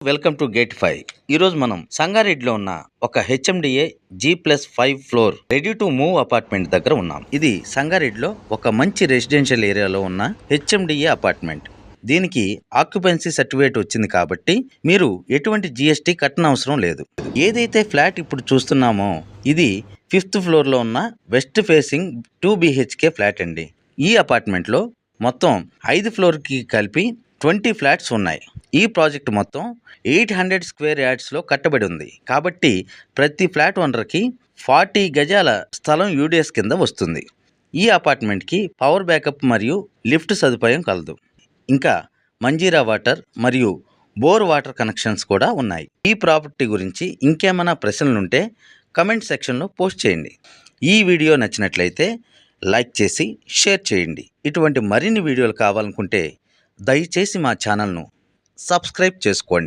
Welcome to gate 5. ఈరోజు మనం సంగారెడ్డిలో ఉన్న ఒక HMDA G+5 floor ready to move apartment దగ్గర ఉన్నాం. ఇది సంగారెడ్డిలో ఒక మంచి రెసిడెన్షియల్ ఏరియాలో ఉన్న హెచ్ఎండిఏ అపార్ట్మెంట్. దీనికి ఆక్యుపెన్సీ సర్టిఫికేట్ వచ్చింది కాబట్టి మీరు ఎటువంటి జిఎస్టీ కట్టనవసరం లేదు. ఏదైతే ఫ్లాట్ ఇప్పుడు చూస్తున్నామో ఇది 5th ఫ్లోర్లో ఉన్న వెస్ట్ ఫేసింగ్ 2 BHK ఫ్లాట్ అండి. ఈ అపార్ట్మెంట్లో మొత్తం 5 ఫ్లోర్కి కలిపి 20 ఫ్లాట్స్ ఉన్నాయి. ఈ ప్రాజెక్ట్ మొత్తం 800 స్క్వేర్ యార్డ్స్లో కట్టబడి ఉంది కాబట్టి ప్రతి ఫ్లాట్ ఓనర్కి 40 గజాల స్థలం యూడిఎస్ కింద వస్తుంది. ఈ అపార్ట్మెంట్కి పవర్ బ్యాకప్ మరియు లిఫ్ట్ సదుపాయం కలదు. ఇంకా మంజీరా వాటర్ మరియు బోర్ వాటర్ కనెక్షన్స్ కూడా ఉన్నాయి. ఈ ప్రాపర్టీ గురించి ఇంకేమైనా ప్రశ్నలుంటే కమెంట్ సెక్షన్లో పోస్ట్ చేయండి. ఈ వీడియో నచ్చినట్లయితే లైక్ చేసి షేర్ చేయండి. ఇటువంటి మరిన్ని వీడియోలు కావాలనుకుంటే దయచేసి మా ఛానల్ను సబ్స్క్రైబ్ చేసుకోండి.